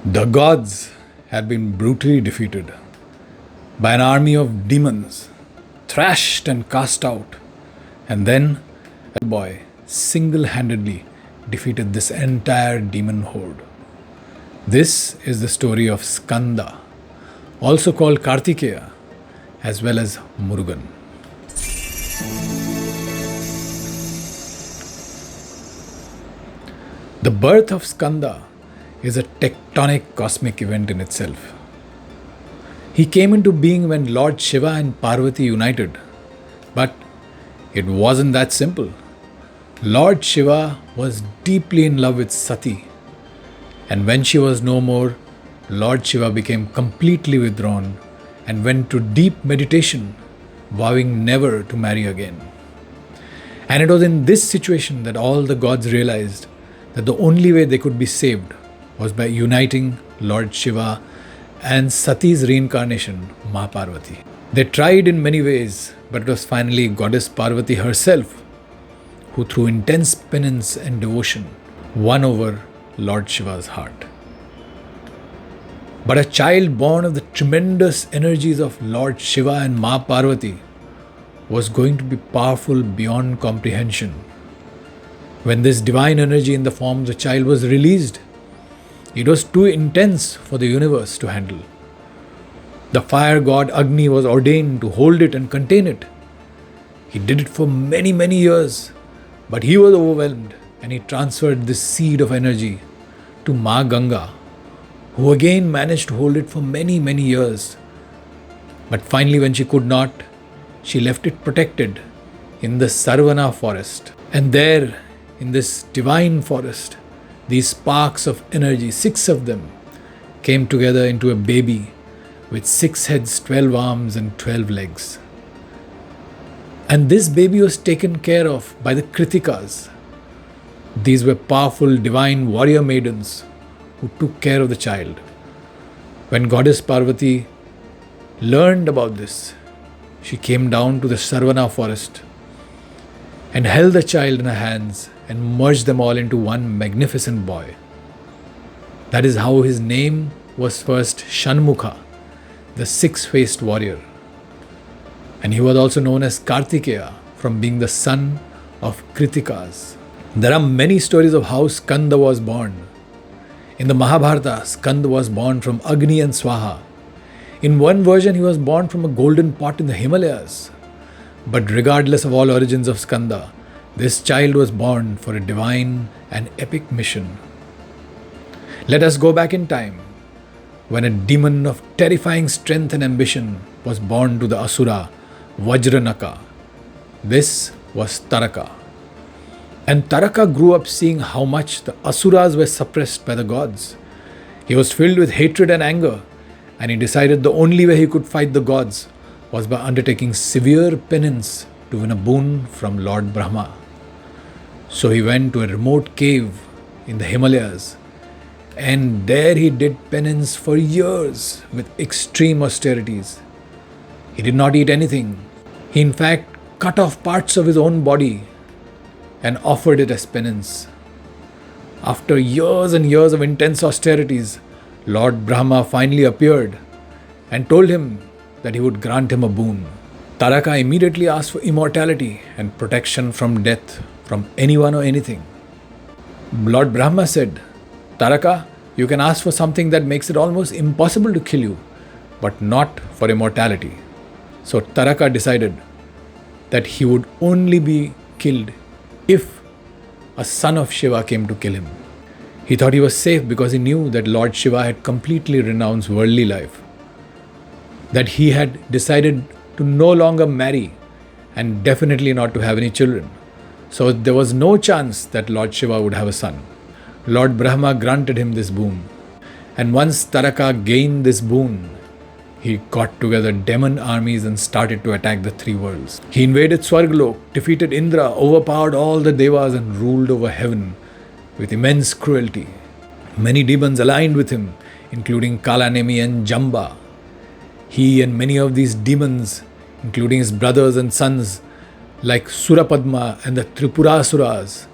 The gods had been brutally defeated by an army of demons, thrashed and cast out, and then a boy single handedly defeated this entire demon horde. This is the story of Skanda, also called Kartikeya, as well as Murugan. The birth of Skanda is a tectonic cosmic event in itself. He came into being when Lord Shiva and Parvati united. But it wasn't that simple. Lord Shiva was deeply in love with Sati, and when she was no more, Lord Shiva became completely withdrawn and went to deep meditation, vowing never to marry again. And it was in this situation that all the gods realized that the only way they could be saved was by uniting Lord Shiva and Sati's reincarnation, Mahabharata. They tried in many ways, but it was finally Goddess Parvati herself who, through intense penance and devotion, won over Lord Shiva's heart. But a child born of the tremendous energies of Lord Shiva and Ma Parvati was going to be powerful beyond comprehension. When this divine energy in the form of the child was released, it was too intense for the universe to handle. The fire god Agni was ordained to hold it and contain it. He did it for many, many years, but he was overwhelmed and he transferred this seed of energy to Ma Ganga, who again managed to hold it for many, many years. But finally, when she could not, she left it protected in the Sarvana forest. And there, in this divine forest, these sparks of energy, 6 of them, came together into a baby with 6 heads, 12 arms, and 12 legs. And this baby was taken care of by the Kritikas. These were powerful divine warrior maidens who took care of the child. When Goddess Parvati learned about this, she came down to the Sarvana forest and held the child in her hands and merged them all into one magnificent boy. That is how his name was first Shanmukha, the 6-faced warrior. And he was also known as Kartikeya from being the son of Kritikas. There are many stories of how Skanda was born. In the Mahabharata, Skanda was born from Agni and Swaha. In one version, he was born from a golden pot in the Himalayas. But regardless of all origins of Skanda, this child was born for a divine and epic mission. Let us go back in time, when a demon of terrifying strength and ambition was born to the Asura, Vajranaka. This was Taraka. And Taraka grew up seeing how much the Asuras were suppressed by the gods. He was filled with hatred and anger, and he decided the only way he could fight the gods was by undertaking severe penance to win a boon from Lord Brahma. So he went to a remote cave in the Himalayas, and there he did penance for years with extreme austerities. He did not eat anything. He in fact cut off parts of his own body and offered it as penance. After years and years of intense austerities, Lord Brahma finally appeared and told him that he would grant him a boon. Taraka immediately asked for immortality and protection from death from anyone or anything. Lord Brahma said, Taraka, you can ask for something that makes it almost impossible to kill you, but not for immortality. So Taraka decided that he would only be killed if a son of Shiva came to kill him. He thought he was safe because he knew that Lord Shiva had completely renounced worldly life, that he had decided to no longer marry and definitely not to have any children. So there was no chance that Lord Shiva would have a son. Lord Brahma granted him this boon. And once Taraka gained this boon, he got together demon armies and started to attack the 3 worlds. He invaded Swargalok, defeated Indra, overpowered all the devas and ruled over heaven with immense cruelty. Many demons aligned with him, including Kalanemi and Jamba. He and many of these demons, including his brothers and sons like Surapadma and the Tripurasuras,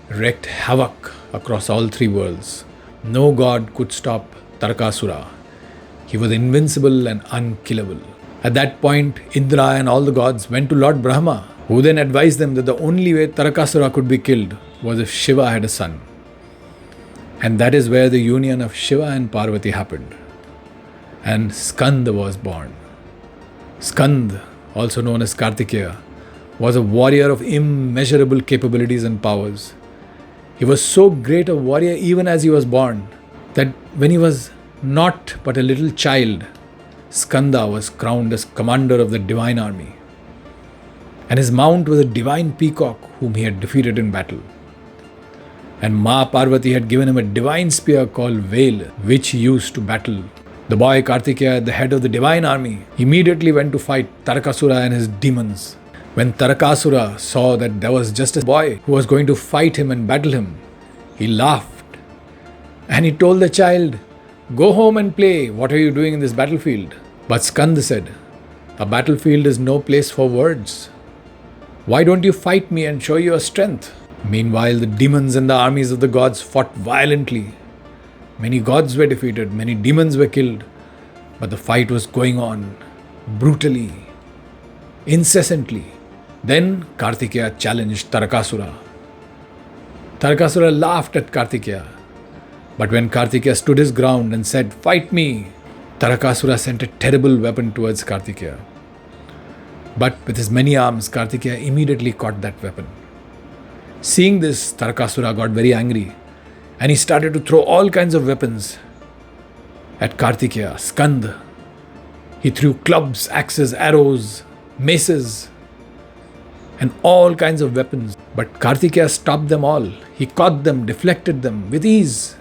wreaked havoc across all 3 worlds. No god could stop Tarakasura. He was invincible and unkillable. At that point, Indra and all the gods went to Lord Brahma, who then advised them that the only way Tarakasura could be killed was if Shiva had a son. And that is where the union of Shiva and Parvati happened. And Skanda was born. Skanda, also known as Kartikeya, was a warrior of immeasurable capabilities and powers. He was so great a warrior even as he was born, that when he was not but a little child, Skanda was crowned as commander of the divine army. And his mount was a divine peacock whom he had defeated in battle. And Ma Parvati had given him a divine spear called Veil, which he used to battle. The boy Kartikeya, at the head of the divine army, immediately went to fight Tarakasura and his demons. When Tarakasura saw that there was just a boy who was going to fight him and battle him, he laughed. And he told the child, "Go home and play. What are you doing in this battlefield?" But Skanda said, "A battlefield is no place for words. Why don't you fight me and show your strength?" Meanwhile, the demons and the armies of the gods fought violently. Many gods were defeated, many demons were killed, but the fight was going on brutally, incessantly. Then Kartikeya challenged Tarakasura. Tarakasura laughed at Kartikeya, but when Kartikeya stood his ground and said, "Fight me," Tarakasura sent a terrible weapon towards Kartikeya. But with his many arms, Kartikeya immediately caught that weapon. Seeing this, Tarakasura got very angry and he started to throw all kinds of weapons at Kartikeya, Skanda. He threw clubs, axes, arrows, maces, and all kinds of weapons. But Kartikeya stopped them all. He caught them, deflected them with ease.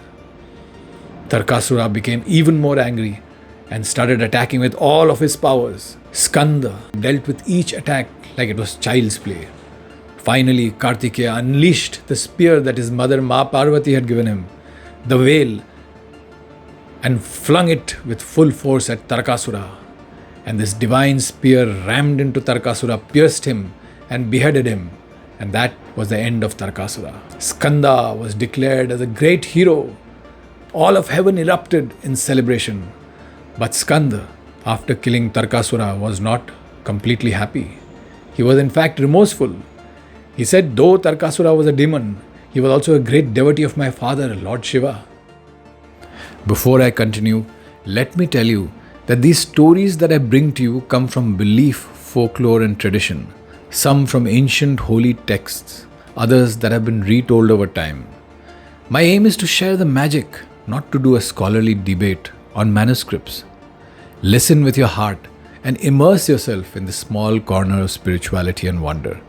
Tarakasura became even more angry and started attacking with all of his powers. Skanda dealt with each attack like it was child's play. Finally, Kartikeya unleashed the spear that his mother Ma Parvati had given him, the veil, and flung it with full force at Tarakasura. And this divine spear rammed into Tarakasura, pierced him, and beheaded him. And that was the end of Tarakasura. Skanda was declared as a great hero. All of heaven erupted in celebration. But Skanda, after killing Tarakasura, was not completely happy. He was in fact remorseful. He said, though Tarakasura was a demon, he was also a great devotee of my father, Lord Shiva. Before I continue, let me tell you that these stories that I bring to you come from belief, folklore and tradition. Some from ancient holy texts, others that have been retold over time. My aim is to share the magic, not to do a scholarly debate on manuscripts. Listen with your heart and immerse yourself in the small corner of spirituality and wonder.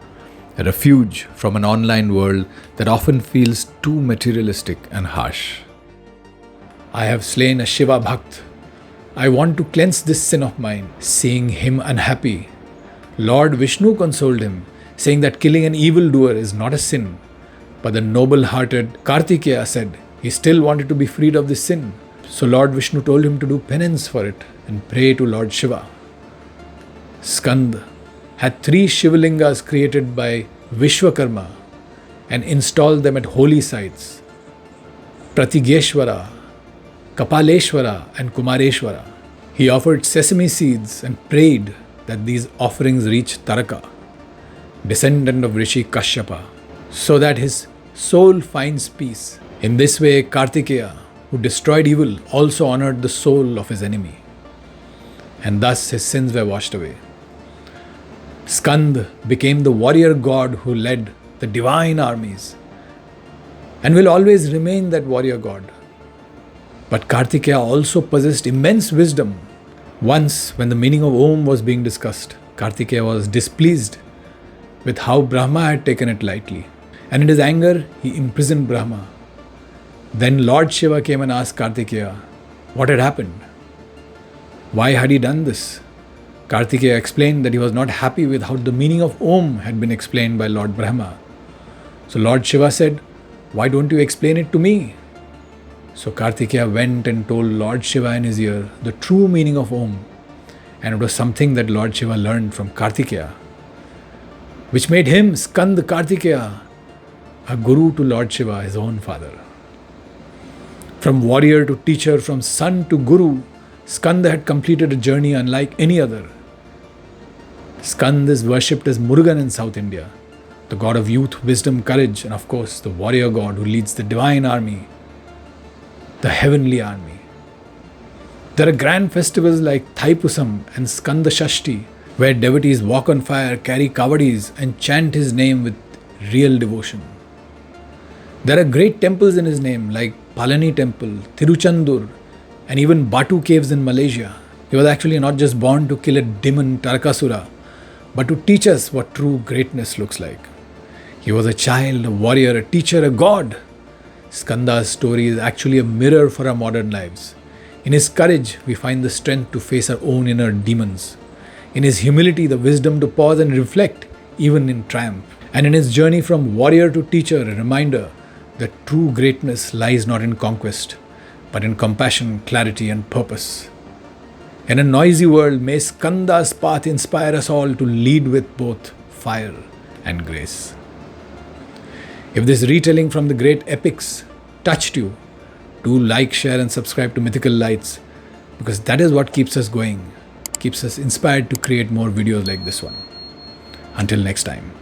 A refuge from an online world that often feels too materialistic and harsh. I have slain a Shiva Bhakt. I want to cleanse this sin of mine. Seeing him unhappy, Lord Vishnu consoled him, saying that killing an evildoer is not a sin. But the noble-hearted Kartikeya said he still wanted to be freed of this sin. So Lord Vishnu told him to do penance for it and pray to Lord Shiva. Skanda had 3 Shivalingas created by Vishwakarma and installed them at holy sites, Pratigeshwara, Kapaleshwara and Kumareshwara. He offered sesame seeds and prayed that these offerings reach Taraka, descendant of Rishi Kashyapa, so that his soul finds peace. In this way, Kartikeya, who destroyed evil, also honored the soul of his enemy, and thus his sins were washed away. Skanda became the warrior god who led the divine armies and will always remain that warrior god. But Kartikeya also possessed immense wisdom. Once, when the meaning of Om was being discussed, Kartikeya was displeased with how Brahma had taken it lightly, and in his anger, he imprisoned Brahma. Then Lord Shiva came and asked Kartikeya what had happened. Why had he done this? Kartikeya explained that he was not happy with how the meaning of Om had been explained by Lord Brahma. So Lord Shiva said, "Why don't you explain it to me?" So Kartikeya went and told Lord Shiva in his ear the true meaning of Om. And it was something that Lord Shiva learned from Kartikeya, which made him, Skanda Kartikeya, a guru to Lord Shiva, his own father. From warrior to teacher, from son to guru, Skanda had completed a journey unlike any other. Skanda is worshipped as Murugan in South India, the god of youth, wisdom, courage, and of course the warrior god who leads the divine army, the heavenly army. There are grand festivals like Thaipusam and Skanda Shashti, where devotees walk on fire, carry kavadis, and chant his name with real devotion. There are great temples in his name like Palani Temple, Tiruchandur, and even Batu Caves in Malaysia. He was actually not just born to kill a demon Tarakasura, but to teach us what true greatness looks like. He was a child, a warrior, a teacher, a god. Skanda's story is actually a mirror for our modern lives. In his courage, we find the strength to face our own inner demons. In his humility, the wisdom to pause and reflect, even in triumph. And in his journey from warrior to teacher, a reminder that true greatness lies not in conquest, but in compassion, clarity, and purpose. In a noisy world, may Skanda's path inspire us all to lead with both fire and grace. If this retelling from the great epics touched you, do like, share, and subscribe to Mythical Lights, because that is what keeps us going, keeps us inspired to create more videos like this one. Until next time.